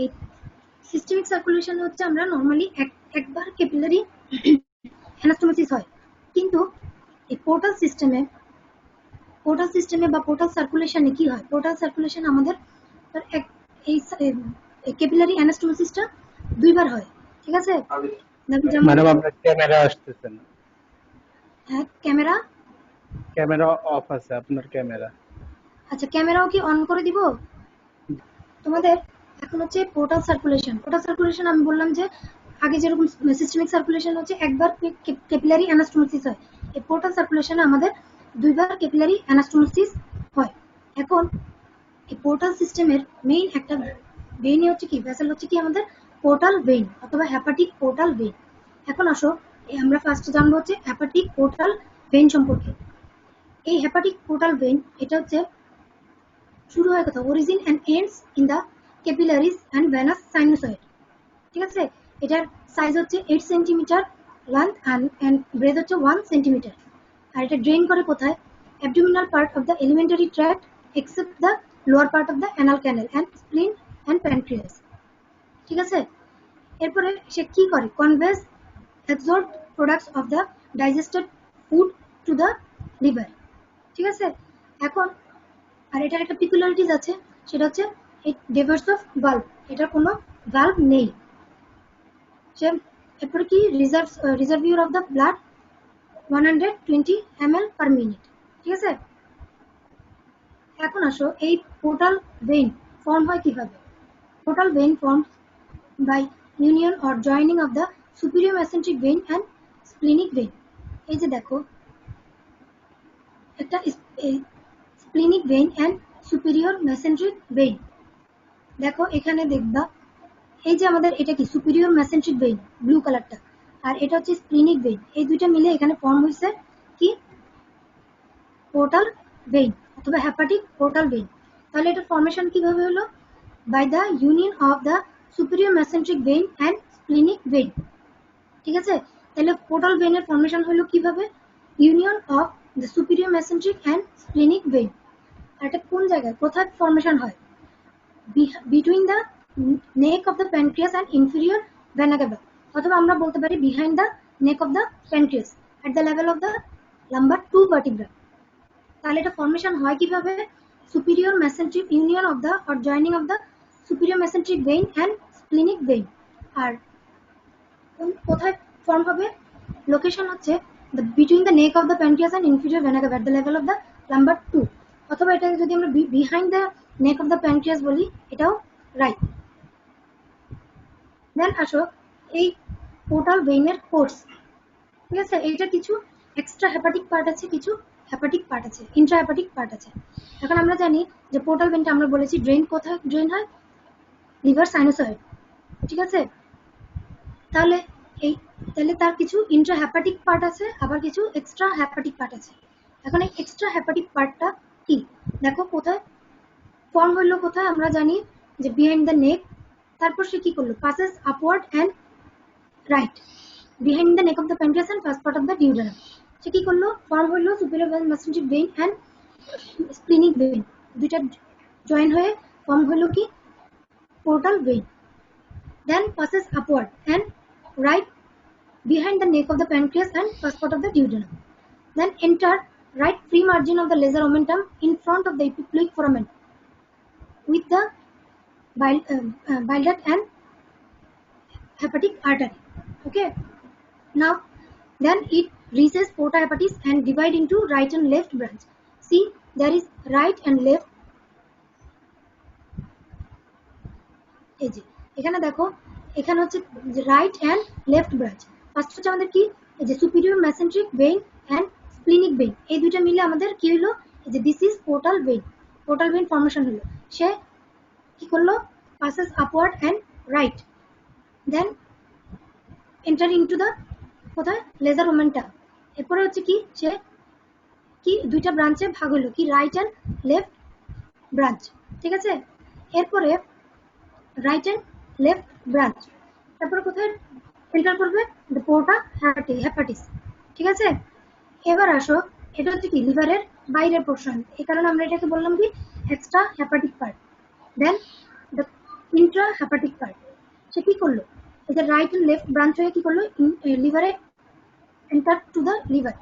এই systemic circulation হচ্ছে আমরা নর্মালি একবার ক্যাপিলারি অ্যানাস্টোমোসিস হয়, কিন্তু এই পোর্টাল সিস্টেমে বা পোর্টাল সার্কুলেশনে কি হয়, পোর্টাল সার্কুলেশন আমাদের এই ক্যাপিলারি অ্যানাস্টোমোসিসটা দুইবার হয়, ঠিক আছে? ম্যাডাম আপনার ক্যামেরা আসতেছে না। হ্যাঁ, ক্যামেরা অফ আছে আপনার ক্যামেরা। আচ্ছা, ক্যামেরাও কি অন করে দিব তোমাদের? এখন হচ্ছে পোর্টাল সার্কুলেশন আমি বললাম যে আগে যেরকম সিস্টেমিক সার্কুলেশন হচ্ছে একবার ক্যাপিলারি অ্যানাস্টোমোসিস হয়, এই পোর্টাল সার্কুলেশনে আমাদের দুইবার ক্যাপিলারি অ্যানাস্টোমোসিস হয়। এখন এই পোর্টাল সিস্টেমের মেইন একটা ভেইন হচ্ছে কি, ভেসেল হচ্ছে কি আমাদের পোর্টাল ভেইন অথবা হেপাটিক পোর্টাল ভেইন। এখন আসো আমরা ফার্স্টে জানবো হচ্ছে হেপাটিক পোর্টাল ভেইন সম্পর্কে। এই হেপাটিক পোর্টাল ভেইন এটা হচ্ছে শুরু হয় কোথাও, origin and ends in the capillaries and venous sinusoid, ঠিক আছে? এটার সাইজ হচ্ছে 8 সেন্টিমিটার লেন্থ অ্যান্ড ব্রেথ হচ্ছে 1 সেন্টিমিটার। আর এটা ড্রেন করে কোথায়? Abdominal part of the elementary tract except the lower part of the anal cancel and স্প্লিন and pancreas, ঠিক আছে? এরপরে সে কি করে? Canvas absorb products of the digested food two the liver, ঠিক আছে? এখন আর এটার একটা পিকুলারিটিস আছে, সেটা হচ্ছে ইট ডিভার্স অফ ভালভ, এটার কোনো ভালভ নেই। সে এরপরে কি reservoir of the blood 120 ml per minute, ঠিক আছে? এখন আসো এই পোর্টাল ভেইন ফর্ম হয় কিভাবে? Portal vein forms by union or joining of the superior mesenteric vein and splenic vein. এই যে দেখো একটা splenic vein and superior mesenteric vein, দেখো এখানে দেখবা এই যে আমাদের এটা কি সুপিরিয়র মেসেন্ট্রিক ভেইন ব্লু কালারটা, আর এটা হচ্ছে স্প্লিনিক ভেইন, এই দুইটা মিলে এখানে ফর্ম হয়েছে কি পোর্টাল ভেইন অথবা হেপাটিক পোর্টাল ভেইন। তাহলে এটা ফর্মেশন কিভাবে হলো? By the union of the superior mesenteric vein and splenic vein, ঠিক আছে? তাহলে পোর্টাল ভেইনের ফর্মেশন হলো কিভাবে? Union of the superior mesenteric and splenic vein. আর এটা কোন জায়গায় কোথায় ফর্মেশন হয়? Between the neck of the pancreas and inferior vena cava, অথবা আমরা বলতে পারি behind the neck of the pancreas at the level of the lumbar 2 vertebra. তাহলে এটা ফর্মেশন হয় কিভাবে? Superior mesenteric union of the or joining of the superior mesenteric vein and splenic vein. আর কোথায় ফর্ম হবে? লোকেশন হচ্ছে between the neck of the pancreas and inferior vena cava at the level of the lumbar 2, অথবা এটাকে যদি আমরা behind the neck of the pancreas বলি, এটাও রাইট। দেন আসো এই পোর্টাল ভেইনের কোর্স, ঠিক আছে? এইটা কিছু এক্সট্রা হেপাটিক পার্ট আছে, কিছু হেপাটিক পার্ট আছে, ইন্ট্রা হেপাটিক পার্ট আছে। এখন আমরা জানি যে পোর্টাল ভেইনটা আমরা বলেছি ড্রেন কোথায় ড্রেন হয়? লিভার সাইনোসয়েড, ঠিক আছে? তাহলে তার কিছু ইন্ট্রা হেপাটিক পার্ট আছে, আবার কিছু এক্সট্রা হেপাটিক পার্ট আছে। এখন এই এক্সট্রা হেপাটিক পার্টটা কি? দেখো কোথায় ফর্ম হইলো, কোথায়? আমরা জানি যে বিহাইন্ড দ্য নেক। তারপর সে কি করলো? Passes upward and right behind the neck of the pancreas and first part of the duodenum. সে কি করলো? ফর্ম হইলো superior mesenteric vein and splenic vein, দুইটা জয়েন হয়ে ফর্ম হইলো কি portal vein. Then passes upward and right behind the neck of the pancreas and first part of the duodenum. Then enter right free margin of the laser omentum in front of the epiploic foramen with the bile duct and hepatic artery. Okay. Now, then it reaches porta hepatis and divide into right and left branch. See, there is right and left. এই যে এখানে দেখো, এখানে হচ্ছে right and left branch. First হচ্ছে আমাদের কি, এই যে superior mesenteric vein and splenic vein, এই দুইটা মিলে আমাদের কি হলো? এই যে this is portal vein, portal vein formation হলো। সে কি করলো? Passes upward and right, then enter into the কোথায়? Lesser omentum. এরপরে হচ্ছে কি, সে কি দুইটা ব্রাঞ্চে ভাগ হলো, কি রাইট অ্যান্ড লেফট ব্রাঞ্চ, ঠিক আছে? এরপরে রাইট অ্যান্ড লেফট ব্রাঞ্চ, তারপরে কোথায় এন্টার করবে? দ্য পোর্টা হেপাটিস, ঠিক আছে? এবার আসো, এটা হচ্ছে কি লিভারের বাইরের পোর্শন, এই কারণে আমরা এটাকে বললাম কি extra hepatic part. Then the intra hepatic part. সে কি করলো, এই যে রাইট এন্ড লেফট ব্রাঞ্চ হয়ে কি করলো, লিভারে enter to the liver.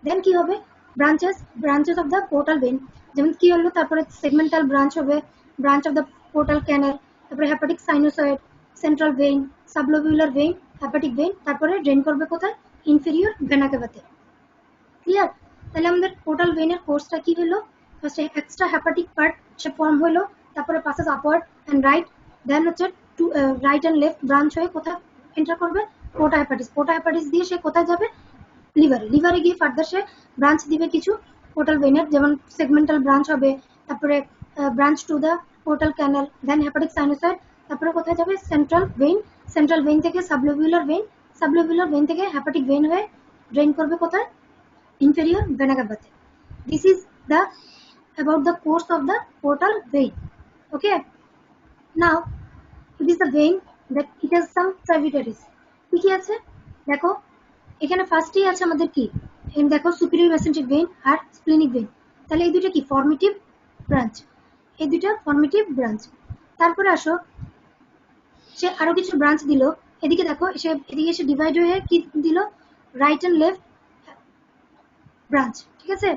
Then কি হবে, branches of the portal vein, যেমন কি হলো, তারপরে সেগমেন্টাল ব্রাঞ্চ হবে, branch of the portal canal, তারপরে hepatic sinusoid, central vein, sublobular vein, hepatic vein, তারপরে ড্রেন করবে কোথায়, ইনফেরিয়র ভেনা ক্যাভাতে। ক্লিয়ার? তাহলে আমাদের পোর্টাল ভেইনের কোর্সটা কি হলো, ফার্স্টে এক্সট্রা হেপাটিক পার্ট সে ফর্ম হলো, তারপরে passes upward and right, then হচ্ছে two right and left branch হয়ে কোথায় এন্টার করবে, পোর্টা হেপাটিস দিয়ে সে কোথায় যাবে, লিভারে গিয়ে ফার্দার সে ব্রাঞ্চ দিবে কিছু পোর্টাল ভেইনের, যেমন সেগমেন্টাল ব্রাঞ্চ হবে, তারপরে branch to the portal canal, then hepatic sinusoid, তারপরে কোথায় যাবে, সেন্ট্রাল ভেইন থেকে সাবলোভিউলার ভেইন থেকে হেপাটিক ভেইন হয়ে ড্রেন করবে কোথায়, inferior vena cava. This is the about the course of the portal vein. Okay. Now it is the vein that it has some tributaries. কি আছে দেখো, এখানে ফার্স্টেই আছে আমাদের কি, দেখো সুপিরিয়র মেসেঞ্জিক ভেইন আর স্প্লিনিক ভেইন। তাহলে এই দুটো কি ফর্মেটিভ ব্রাঞ্চ, এই দুটো ফর্মেটিভ ব্রাঞ্চ। তারপরে আসো, সে আরো কিছু ব্রাঞ্চ দিল, এদিকে দেখো এদিকে এসে ডিভাইড হয়ে কি দিল, রাইট এন্ড লেফট ব্রাঞ্চ। ঠিক আছে,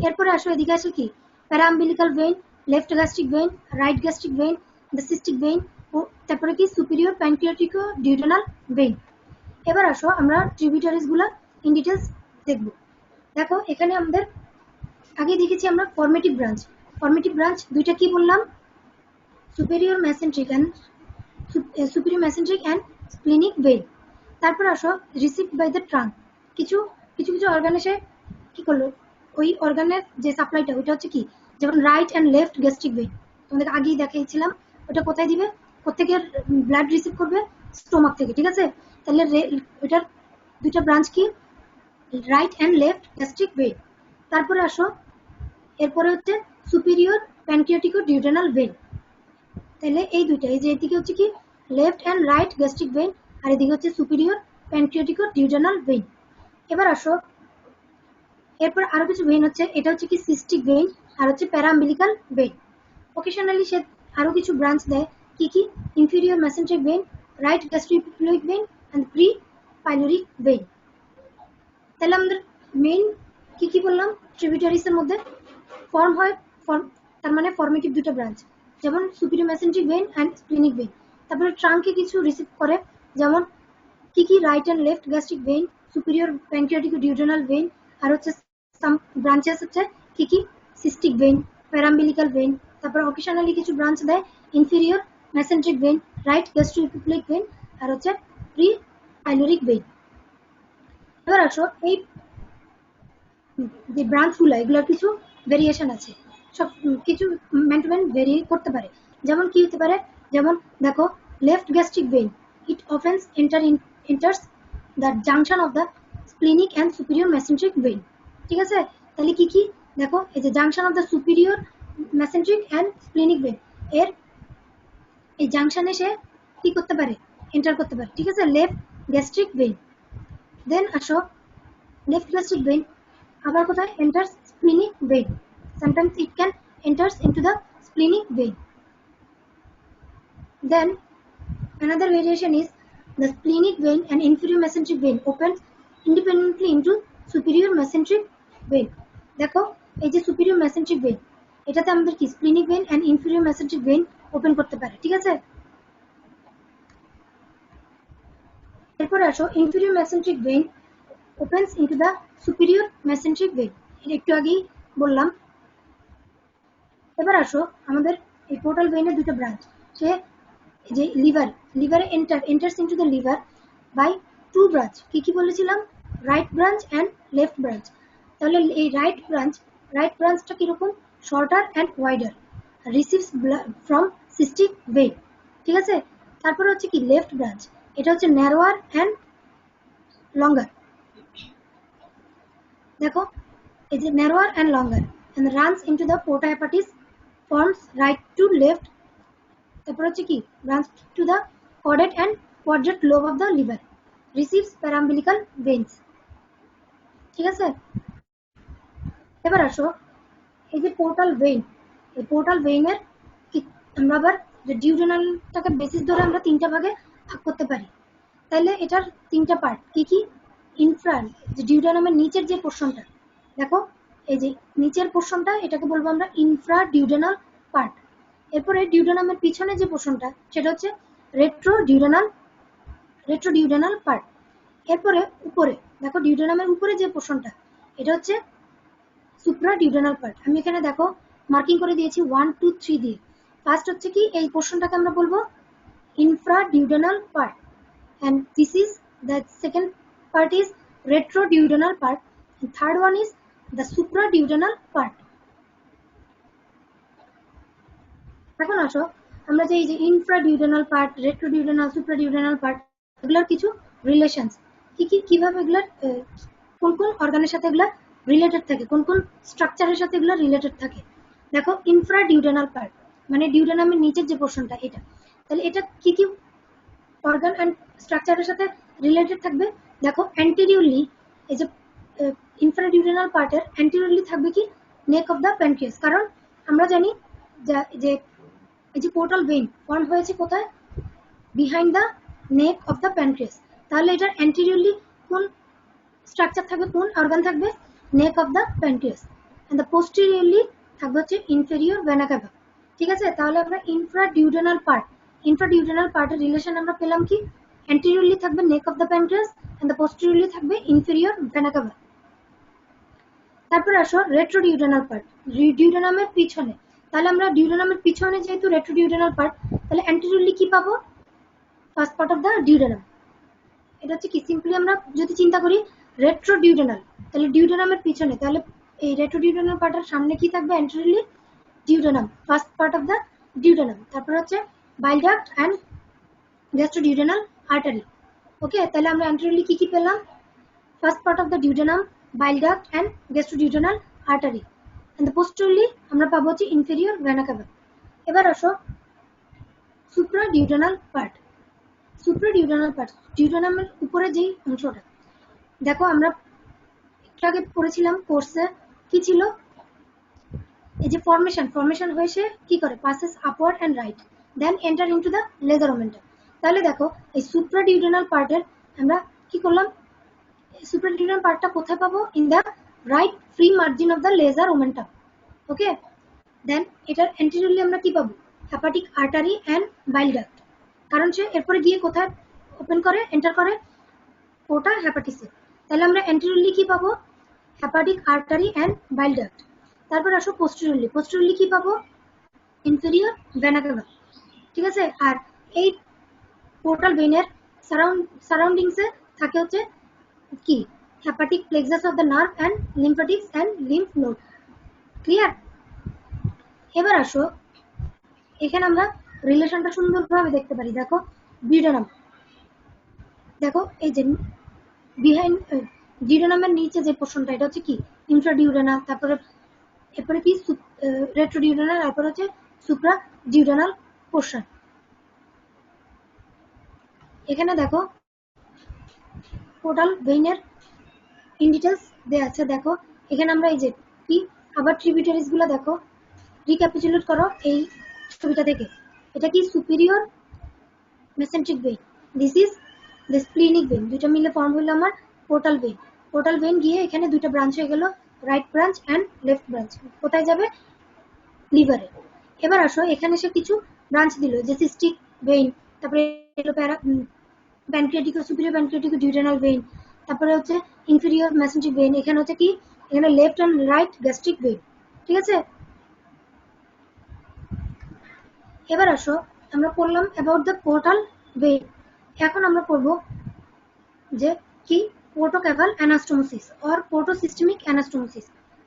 এরপরে আসো এদিকে আছে কি, paraumbilical vein, left gastric vein, right gastric vein, the cystic vein, ও তারপরে কি সুপিরিয়র প্যানক্রিয়াটিকো ডিউটেনাল ভেইন। এবার আসো আমরা ট্রিবিউটারিজ গুলো ইন ডিটেলস দেখব। দেখো এখানে আমাদের আগে দেখেছি আমরা ফর্মেটিভ ব্রাঞ্চ দুইটা কি বললাম, superior mesenteric and splenic vein. তারপর আসো রিসিভড বাই দ্য ট্রাঙ্ক, কিছু অর্গানে সে কি করলো, ওই অর্গানের যে সাপ্লাইটা ওইটা হচ্ছে কি, যেমন right and left gastric vein তোমাদের আগেই দেখিয়েছিলাম, ওটা কোথায় দিবে, প্রত্যেকের ব্লাড রিসিভ করবে স্টোমাক থেকে। ঠিক আছে, তাহলে ওইটার দুইটা ব্রাঞ্চ কি, right and left gastric vein. তারপরে আসো এরপরে হচ্ছে সুপিরিয়র প্যানক্রিয়াটিকো ডিউটেনাল ভেইন। তাহলে এই দুইটা, এই যে এদিকে হচ্ছে কি left and right gastric vein, আর এদিকে হচ্ছে সুপিরিয়র প্যানক্রিয়াটিকো ডিউটেনাল ভেইন। এবার আসো এরপর আরো কিছু ভেইন হচ্ছে, এটা হচ্ছে কি সিস্টিক ভেইন আর হচ্ছে প্যারাম্বিলিক্যাল ভেইন। অকেশনালি সে আরো কিছু ব্রাঞ্চ দেয়, কি কি, inferior mesenteric vein, right gastrocolic vein and pre pyloric vein. তাহলে আমাদের মেইন কি কি বললাম, ট্রিবিউটারিজ এর মধ্যে ফর্ম হয়, তার মানে ফর্মেটিভ দুটো ব্রাঞ্চ, যেমন superior mesenteric vein and splenic vein. তারপরে ট্রাঙ্কে কিছু রিসিভ করে, যেমন কি কি, right and left gastric vein, superior pancreatico duodenal vein, আর হচ্ছে সাম ব্রাঞ্চেস হচ্ছে কি কি, সিস্টিক ভেইন, প্যারাম্বিলিক্যাল ভেইন। তারপর অকেশনালি কিছু ব্রাঞ্চ দেয়, inferior mesenteric vein, right gastrocolic vein, আর হচ্ছে প্রি পাইলোরিক ভেইন। এবার আসো এই যে ব্রাঞ্চগুলো, এগুলোর কিছু ভেরিয়েশন আছে, সব কিছু ম্যান টু ম্যান ভেরি করতে পারে। যেমন কি হতে পারে, যেমন দেখো left gastric vein, it offence enters the junction of the splenic and superior mesenteric vein. ঠিক আছে, তাহলে কি কি, দেখো এই যে junction of the superior mesenteric and splenic vein, এর এই জাংশনে সে কি করতে পারে, এন্টার করতে পারে। ঠিক আছে, লেফট গ্যাস্ট্রিক ভেইন। দেন আসো লেফট গ্যাস্ট্রিক ভেইন আবার কোথায়, enters splenic vein. Sometimes it can enters into the splenic vein. Then another variation is the splenic vein and inferior mesenteric vein opens independently into superior mesenteric vein. দেখো এই যে superior mesenteric vein, এটাতে আমাদের কি splenic vein and inferior mesenteric vein open করতে পারে। ঠিক আছে, এরপর আসো inferior mesenteric vein opens into the superior mesenteric vein, এটা একটু আগেই বললাম। এবার আসো আমাদের এই পোর্টাল ভেইনের দুটো ব্রাঞ্চ, সে যে লিভারে enters into the liver by two branch, কি কি বলেছিলাম, right branch and left branch. তাহলে এই রাইট ব্রাঞ্চটা কিরকম, shorter and wider, receives from cystic vein. ঠিক আছে, তারপরে হচ্ছে কি লেফট ব্রাঞ্চ, এটা হচ্ছে ন্যারোয়ার এন্ড লঙ্গার। দেখো এই যে narrower and longer and runs into the porta hepatis, forms right to left, তারপর হচ্ছে কি branch to the caudate and quadrate lobe of the liver, receives parambilical veins। ঠিক আছে, এবার আসো এই যে পোর্টাল ভেইন, এই পোর্টাল ভেইনের আমরা আবার যে ডিউডেনালটাকে বেসিস ধরে আমরা তিনটা ভাগে ভাগ করতে পারি। তাহলে এটার তিনটা পার্ট কি কি? ইনফ্রা, যে ডিউডেনামের নিচের যে পোর্শনটা, দেখো এই যে নিচের পোর্শনটা, এটাকে বলবো আমরা ইনফ্রা ডিউডেনাল পার্ট। এরপরে ডিউডেনামের পিছনে যে পোর্শনটা সেটা হচ্ছে রেট্রো ডিউডেনাল পার্ট। এরপরে উপরে দেখো ডিউডেনামের উপরে যে পোর্শনটা, এটা হচ্ছে সুপ্রা ডিউডেনাল পার্ট। আমি এখানে দেখো মার্কিং করে দিয়েছি 1 2 3 দিয়ে। ফার্স্ট হচ্ছে কি, এই পোর্শনটাকে আমরা বলবো infra duodenal part, and this is the second part is retroduodenal part, and third one is the supraduodenal part. এখন আসো আমরা যে এই যে ইনফ্রাডিউডেনাল পার্ট, রেট্রোডিউডেনাল, সুপ্রাডিউডেনাল পার্ট, এগুলোর কিছু রিলেশনস কি কি, কিভাবে এগুলোর কোন কোন অর্গানের সাথে এগুলো রিলেটেড থাকে, কোন কোন স্ট্রাকচারের সাথে এগুলো রিলেটেড থাকে। দেখো ইনফ্রাডিউডেনাল পার্ট মানে ডিউডেনামের নিচের যে পোর্শনটা, এটা তাহলে এটা কি কি অর্গান অ্যান্ড স্ট্রাকচারের সাথে রিলেটেড থাকবে। দেখো অ্যান্টেরিয়রলি এই যে ইনফ্রাডিউডেনাল পার্টের অ্যান্টেরিয়রলি থাকবে কি, নেক অফ দ্য প্যানক্রিয়াস। কারণ আমরা জানি যে এই যে পোর্টাল ভেইন ফর্ম হয়েছে কোথায়, behind the neck of the pancreas. তাহলে এটার অ্যান্টেরিয়রলি কোন স্ট্রাকচার থাকবে, কোন অর্গান থাকবে, neck of the pancreas. And the posteriorly থাকবে হচ্ছে ইনফেরিয়র ভেনা ক্যাভা। ঠিক আছে, তাহলে আমরা ইনফ্রাডিউডেনাল পার্টের রিলেশন আমরা পেলাম কি, অ্যান্টেরিয়রলি থাকবে neck of the pancreas and the posteriorly থাকবে ইনফেরিয়র ভেনা ক্যাভা। তারপর আসো রেট্রোডিউডেনাল পার্ট, ডিউডেনামের পিছনে। তাহলে আমরা ডিউডেনামের পিছনে যেহেতু রেট্রোডিউডেনাল পার্ট, তাহলে অ্যান্টেরিয়রলি কি পাবো, first part of the duodenum. এটা হচ্ছে কি, সিম্পলি আমরা যদি চিন্তা করি রেট্রোডিউডেনাল, তাহলে ডিউডেনামের পিছনে, তাহলে এই রেট্রোডিউডেনাল পার্টের সামনে কি থাকবে, anteriorly duodenum, first part of the duodenum. তারপর হচ্ছে bile duct and gastroduodenal artery. Okay, তাহলে আমরা অ্যান্টেরিয়রলি কি কি পেলাম, first part of the duodenum, bile duct and gastroduodenal artery, and posteriorly আমরা পাবো হচ্ছে ইনফেরিয়র ভেনা ক্যাভা। এবার আসো সুপ্রাডিউডেনাল পার্ট। সুপ্রাডিউডেনাল পার্ট ডিউডেনামের উপরে যেই অংশটা, দেখো আমরা একটু আগে পড়েছিলাম কোর্সে, কি ছিল, এই যে ফর্মেশন হয়েছে কি করে, passes upward and right, then enter into the lesser omentum. তাহলে দেখো এই সুপ্রাডিউডেনাল পার্টের আমরা কি করলাম, সুপ্রাডিউডেনাল পার্টটা কোথায় পাবো, in the right free margin of the lesser omentum. Okay, then এটার অ্যান্টেরিয়রলি আমরা কি পাবো, hepatic artery and bile duct. কারণ সে এরপরে গিয়ে কোথায় ওপেন করে, এন্টার করে পোর্টা হেপাটিসে। তাহলে আমরা অ্যান্টেরিয়রলি কি পাবো, hepatic artery and bile duct. তারপর আসো পোস্টেরিয়রলি কি পাবো, ইনফেরিয়র ভেনা ক্যাভা। ঠিক আছে, আর এই পোর্টাল ভেইনের সারাউন্ডিংসে থাকে হচ্ছে কি, hepatic plexus of the nerve and lymphatics and lymph node. Clear? এবার আসো এখানে আমরা রিলেশনটা সুন্দরভাবে দেখতে পারি। দেখো ডিউডেনাম, দেখো এই যে বিহাইন্ড ডিউডেনামের নিচে যে পোর্শনটা, এটা হচ্ছে কি, ইনফ্রাডিউডেনাল, তারপরে এরপরে কি রেট্রোডিউডেনাল, তারপর হচ্ছে সুপ্রাডিউডেনাল পোর্শন। এখানে দেখো পোর্টাল ভেইনের ইন ডিটেলস দেয়া আছে। দেখো এখানে আমরা এই যে কি, আবার ট্রিবিউটারিজ গুলো দেখো, রিক্যাপিচুলেট করো এই ছবিটা থেকে। এটা কি, superior mesenteric vein, this is the splenic vein, দুইটা মিলে ফর্ম হলো আমার পোর্টাল ভেইন। পোর্টাল ভেইন গিয়ে এখানে দুইটা ব্রাঞ্চ হয়ে গেল, right branch and left branch. কোথায় যাবে, লিভারে। এবার আসো এখানে সে কিছু ব্রাঞ্চ দিল, যে সিস্টিক ভেইন, তারপরে pancreatic, superior pancreatic duodenal vein, তারপরে হচ্ছে ইনফেরিয়র মেসেন্ট্রিক ভেইন। এখানে হচ্ছে কি, এখানে left and right gastric vein. ঠিক আছে, এবার আসো আমরা পড়লাম অ্যাবাউট দ্য পোর্টাল ভেইন। এখন আমরা পড়বো যে কি, পোর্টোক্যাভাল অ্যানাস্টোমোসিস অর পোর্টোসিস্টেমিক অ্যানাস্টোমোসিস।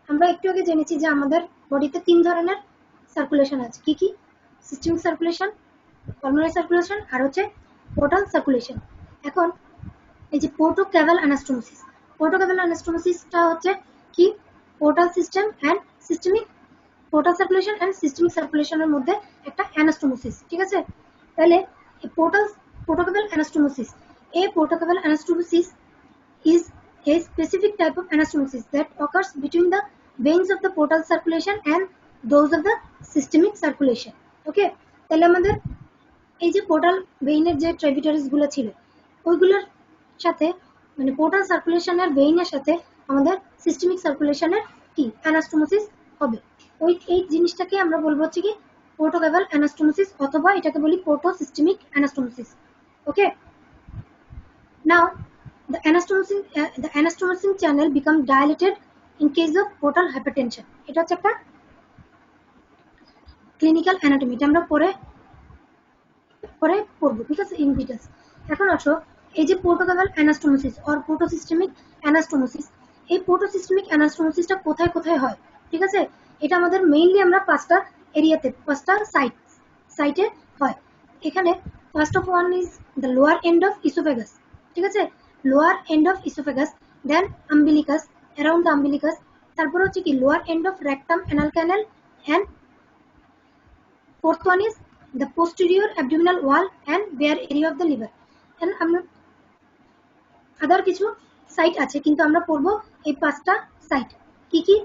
আমরা একটু আগে জেনেছি যে আমাদের বডিতে তিন ধরনের সার্কুলেশন আছে, কি কি, সিস্টেমিক সার্কুলেশন, পালমোনারি সার্কুলেশন, আর হচ্ছে পোর্টাল সার্কুলেশন। এখন এই যে পোর্টোক্যাভাল অ্যানাস্টোমোসিসটা হচ্ছে কি, portal system and systemic, portal circulation and systemic সার্কুলেশনের মধ্যে একটা অ্যানাস্টোমোসিস। ঠিক আছে, তাহলে এই portocaval anastomosis, portocabal anastomosis is a specific type of anastomosis that occurs between the veins of the portal circulation and those of the systemic circulation. Okay, তাহলে আমাদের এই যে পোর্টাল ভেইনের যে ট্রিবিউটারিজ গুলো ছিল ওইগুলোর সাথে মানে পোর্টাল সার্কুলেশনের ভেইনের সাথে আমাদের সিস্টেমিক সার্কুলেশনের কি অ্যানাস্টোমোসিস হবে। ওই এই জিনিসটাকে আমরা বলবো হচ্ছে কি পোর্টোকেভাল অ্যানাস্টোমোসিস অথবা এটাকে বলি portosystemic anastomosis. Okay, now the anastomosing channel become dilated in case of portal hypertension. এটা হচ্ছে একটা ক্লিনিক্যাল অ্যানাটমি, এটা আমরা পরে পড়বো, ঠিক আছে, ইন ডিটেলস। এখন আসো এই যে পোর্টোকেভাল অ্যানাস্টোমোসিস অর পোর্টোসিস্টেমিক অ্যানাস্টোমোসিস, এই পোর্টোসিস্টেমিক অ্যানাস্টোমোসিসটা কোথায় কোথায় হয়, ঠিক আছে? এটা আমাদের মেইনলি আমরা পাঁচটা এরিয়াতে, পাঁচটা সাইটে হয়। এখানে first of one is the lower end of oesophagus, ঠিক আছে, lower end of oesophagus, then umbilicus, around the umbilicus, তারপর হচ্ছে কি lower end of rectum anal canal, and fourth one is the posterior abdominal wall and bare area of the liver. And আমরা আদার কিছু site আছে কিন্তু আমরা পড়বো এই পাঁচটা সাইট। কি কি?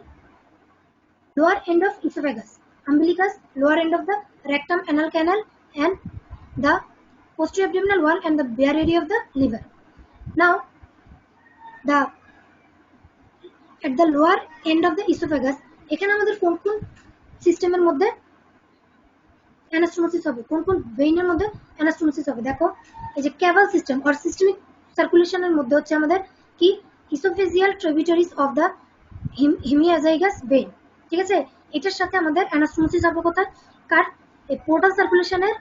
Lower end of oesophagus, umbilicus, lower end of the rectum anal canal, and the posterior abdominal wall and the bare area of the liver. Now the at the lower end of the esophagus, এখানে আমাদের কোন কোন সিস্টেমের মধ্যে anastomosis হবে, কোন কোন ভেইনের মধ্যে অ্যানাস্টোমোসিস হবে? দেখো এই যে ক্যাভাল সিস্টেম অর সিস্টেমিক সার্কুলেশনের মধ্যে হচ্ছে আমাদের কি oesophageal tributaries of the hemiazygos vein, ঠিক আছে, এটার সাথে আমাদের অ্যানাস্টোমোসিস হবে কোথায়? কার? এই পোর্টাল সার্কুলেশনের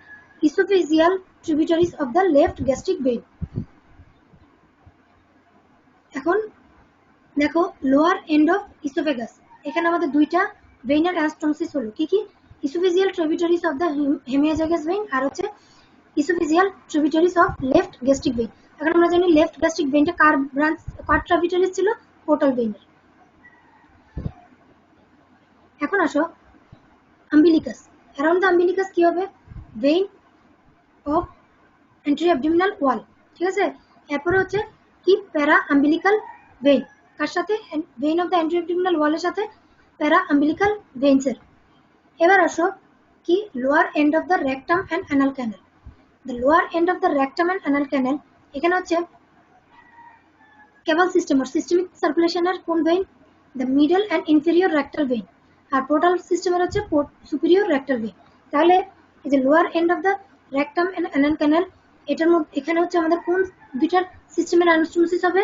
oesophageal tributaries of the left gastric vein. এখন দেখো লোয়ার এন্ড অফ ইসোফেগাস, এখানে আমাদের দুইটা ভেইনের অ্যানাস্টোমোসিস হলো। কি কি? Oesophageal tributaries of the hemiazygos vein আর হচ্ছে oesophageal tributaries of left gastric vein. এখন আমরা জানি লেফট গ্যাস্ট্রিক ভেইনটা কার ব্রাঞ্চ, কার ট্রিবিউটারিজ ছিল? পোর্টাল ভেইনের। এখন আসো আম্বিলিকাস, অ্যারাউন্ড দ্য আম্বিলিকাস কি হবে? Vein of anterior abdominal wall, ঠিক আছে, এরপরে হচ্ছে কি প্যারা আম্বিলিকাল ভেইন, কার সাথে? Vein of the anterior abdominal ওয়ালের সাথে প্যারা আম্বিলিকাল ভেইনসের। এবার আসো কি lower end of the rectum and anal canal. The lower end of the rectum and anal canal, এখানে হচ্ছে কেবল সিস্টেম আর সিস্টেমিক সার্কুলেশনের কোন ভেইন? The middle and inferior rectal vein. আর পোর্টাল সিস্টেমের হচ্ছে সুপিরিয়র রেক্টাল ভেইন। তাহলে এই যে lower end of the rectum and anal canal, এটার মধ্যে এখানে হচ্ছে আমাদের কোন দুইটার সিস্টেমের অ্যানাস্টোমোসিস হবে?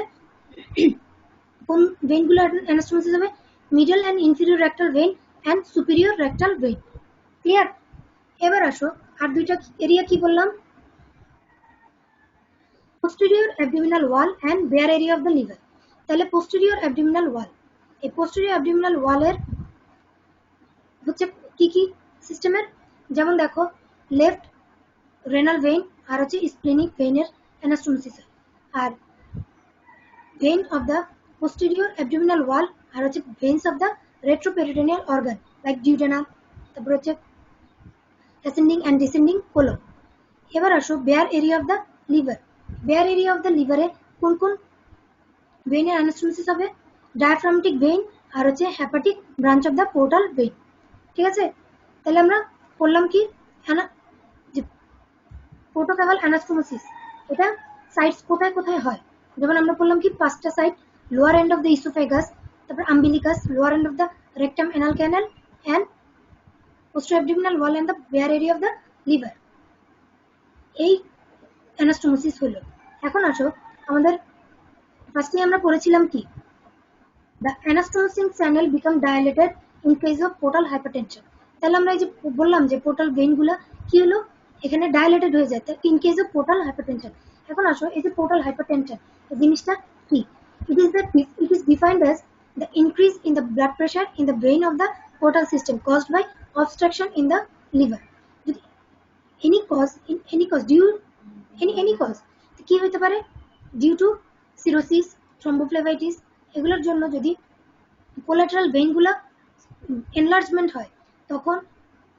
কোন ভেইনগুলো অ্যানাস্টোমোসিস হবে? Middle and inferior rectal vein and superior rectal vein. Clear? এবার আসো আর দুইটা এরিয়া কি বললাম? posterior abdominal wall and bare area of the liver. তাহলে posterior abdominal wall, এই posterior abdominal wall এর হচ্ছে কি কি সিস্টেমের? যেমন দেখো লেফট রেনাল ভেইন আর হচ্ছে স্প্লেনিক ভেইনের অ্যানাস্টোমোসিস, আর vein of the posterior abdominal wall আর হচ্ছে veins of the retroperitoneal organ like duodenum, তারপর হচ্ছে ascending and descending colon. এবার আসো bare area of the liver, bare area of the লিভারে কোন কোন ভেইনের অ্যানাস্টোমোসিস হবে? ডায়াফ্রামটিক ভেইন আর হচ্ছে hepatic branch of the portal vein, ঠিক আছে। তাহলে আমরা বললাম কি যে পোর্টোকেভাল অ্যানাস্টোমোসিস এটা সাইটস কোথায় কোথায় হয়, যেমন আমরা বললাম কি পাঁচটা site, lower end of the oesophagus, তারপর umbilicus, lower end of the rectum anal canal, and posterior abdominal wall and the bare area of the liver, এই অ্যানাস্টোমোসিস হলো। এখন আসো আমাদের ফার্স্টে আমরা পড়েছিলাম কি the anastomosing channel become dilated in case of portal hypertension. তাহলে আমরা এই যে বললাম যে পোর্টাল ভেইনগুলো কি হলো এখানে ডাইলেটেড হয়ে যায় in case of portal hypertension. এখন আসো এই যে পোর্টাল হাইপারটেনশন এই জিনিসটা কি? it is defined as the increase in the blood pressure in the brain of the portal system caused by obstruction in the liver. any cause due any cause কি হতে পারে? ডিউ টু সিরোসিস, থ্রম্বোফ্লেভাইটিস, এগুলোর জন্য যদি collateral ভেইনগুলো enlargement হয় তখন,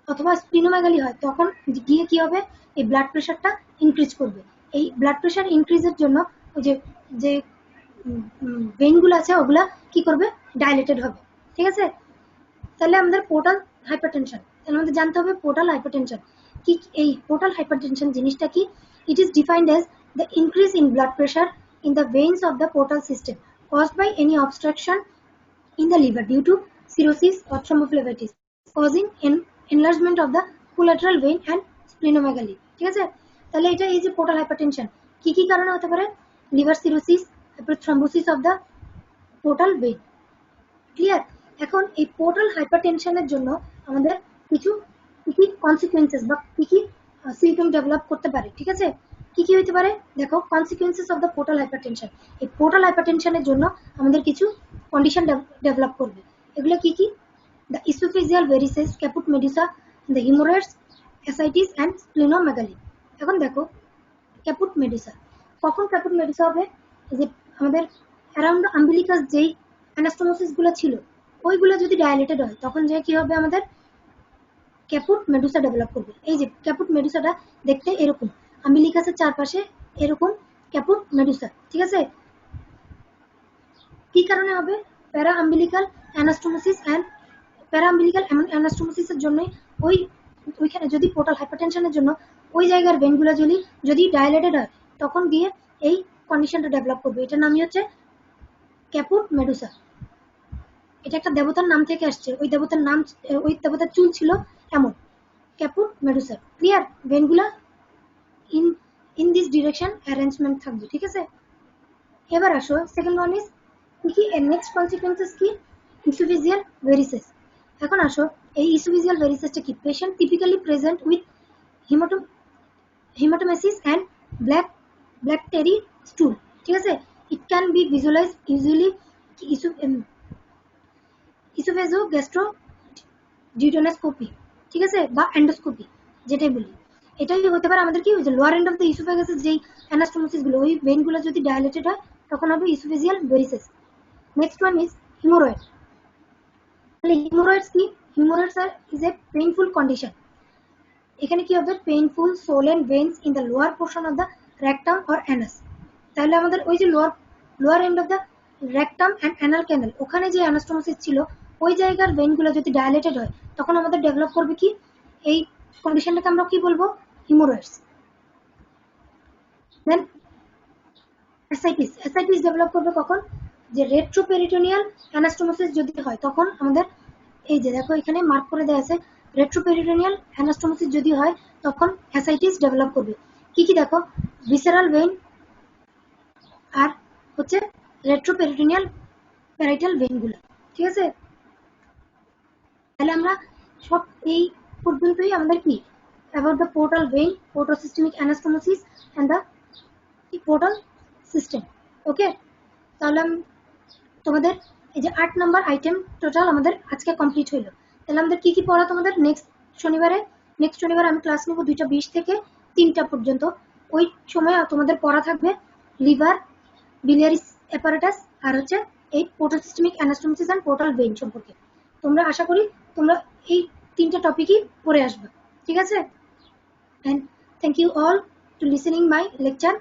অথবা splenomegaly হয় তখন গিয়ে কি হবে? এই ব্লাড প্রেশারটা ইনক্রিজ করবে। এই ব্লাড প্রেশার ইনক্রিজের জন্য ওই যে ভেইনগুলো আছে ওগুলা কি করবে? ডাইলেটেড হবে, ঠিক আছে। তাহলে আমাদের পোর্টাল হাইপারটেনশন, তাহলে আমাদের জানতে হবে পোর্টাল হাইপারটেনশন কি এই পোর্টাল হাইপারটেনশন জিনিসটা কি? It is defined as the increase in blood pressure in the veins of the portal system caused by any obstruction in the liver due to cirrhosis or thrombophlebitis causing enlargement of the collateral vein and splenomegaly. ঠিক আছে, তাহলে এটা এই যে portal hypertension কি কি কারণে হতে পারে? লিভার সিরোসিস, তারপর thrombosis of the portal vein. Clear? এখন এই পোর্টাল হাইপারটেনশনের জন্য আমাদের কিছু কি কনসিকুয়েন্সেস বা কি সিমটম ডেভেলপ করতে পারে। ঠিক আছে, কি হতে পারে দেখো, consequences of the portal hypertension. এই পোর্টাল হাইপারটেনশনের জন্য আমাদের কিছু কন্ডিশন ডেভেলপ করবে। এগুলো কি? The oesophageal varices, caput medusa, the haemorrhoids, ascites and splenomegaly. এখন দেখো ক্যাপুট মেডুসা, কখন ক্যাপুট মেডুসা হবে? যে আমাদের অ্যারাউন্ড আম্বিলিকাস যেই অ্যানাস্টোমোসিস গুলো ছিল ওইগুলো যদি ডায়ালেটেড হয় তখন যে কি হবে, আমাদের ক্যাপুট মেডুসা ডেভেলপ করবে। এই যে ক্যাপুট মেডুসাটা দেখতে এরকম, আম্বিলিকাসের চারপাশে এরকম ক্যাপুট মেডুসা। ঠিক আছে, কি কারণে হবে? প্যারা আম্বিলিকাল অ্যানাস্টোমোসিস অ্যান্ড প্যারা আম্বিলিকাল অ্যানাস্টোমোসিসের জন্য ওইখানে যদি পোর্টাল হাইপারটেনশনের জন্য ওই জায়গার ভেনগুলো যদি ডায়ালেটেড হয় তখন গিয়ে এই কন্ডিশনটা ডেভেলপ করবে। এটার নামই হচ্ছে ক্যাপুট মেডুসা। এটা একটা দেবতার নাম থেকে আসছে, ওই দেবতার চুল ছিল এমন, ক্যাপুট মেডুসা। ক্লিয়ার? ভেনগুলা ইন দিস ডিরেকশন অ্যারেঞ্জমেন্ট থাকবে। ঠিক আছে, এবার আসো সেকেন্ড ওয়ান ইজ কি নেক্সট কনসিকুয়েন্সেস কি? Oesophageal varices. এখন আসো এই ইসোফেজিয়াল ভেরিসেসটা কি? Patient typically present with haematemesis and black tarry stool. ঠিক আছে, it can be visualize usually oesophagogastroduodenoscopy. ঠিক আছে, বা এন্ডোস্কোপি যেটাই বলি, এটাই হতে পারে আমাদের কি, যে লোয়ার এন্ড অফ দ্য ইসোফেগাসের যেই অ্যানাস্টোমোসিস গুলো ওই ভেন গুলো যদি ডায়ালেটেড হয় তখন হবে oesophageal varices. Next one is haemorrhoid. তাহলে হিমোরয়েডস কি? Haemorrhoids is a painful condition. এখানে কি হবে? Painful swollen veins in the lower portion of the rectum or anus. তাহলে আমাদের ওই যে lower end of the rectum and anal canal, ওখানে যে অ্যানাস্টোমোসিস ছিল ওই জায়গার ভেইনগুলো যদি ডায়ালেটেড হয় তখন আমাদের ডেভেলপ করবে কি? এই কন্ডিশনটাকে আমরা কি বলবো? হিমোরয়েডস। দেন অ্যাসাইটিস ডেভেলপ করবে কখন? যে রেট্রোপেরিটোনিয়াল অ্যানাস্টোমোসিস যদি হয় তখন আমাদের এই যে দেখো এখানে মার্ক করে দেওয়া আছে, রেট্রোপেরিটোনিয়াল অ্যানাস্টোমোসিস যদি হয় তখন অ্যাসাইটিস ডেভেলপ করবে। কি দেখো, ভিসেরাল ভেইন আর হচ্ছে রেট্রোপেরিটোনিয়াল প্যারাইটাল ভেইনগুলো। ঠিক আছে, তাহলে আমরা সব এই পর্যন্তই আমাদের কি about the portal vein, portosystemic anastomosis and the portal system. Okay, তাহলে তোমাদের এই যে 8 নাম্বার আইটেম টোটাল আমাদের আজকে কমপ্লিট হইলো। তাহলে আমাদের কি পড়া তোমাদের নেক্সট শনিবারে আমি ক্লাস নেব 2:20 থেকে 3টা পর্যন্ত। ওই সময় তোমাদের পড়া থাকবে লিভার, biliary apparatus আর হচ্ছে এই portal systemic anastomosis and portal vein সম্পর্কে। তোমরা আশা করি তোমরা এই 3টা টপিকই পড়ে আসবে। ঠিক আছে, and thank you all to listening my lecture.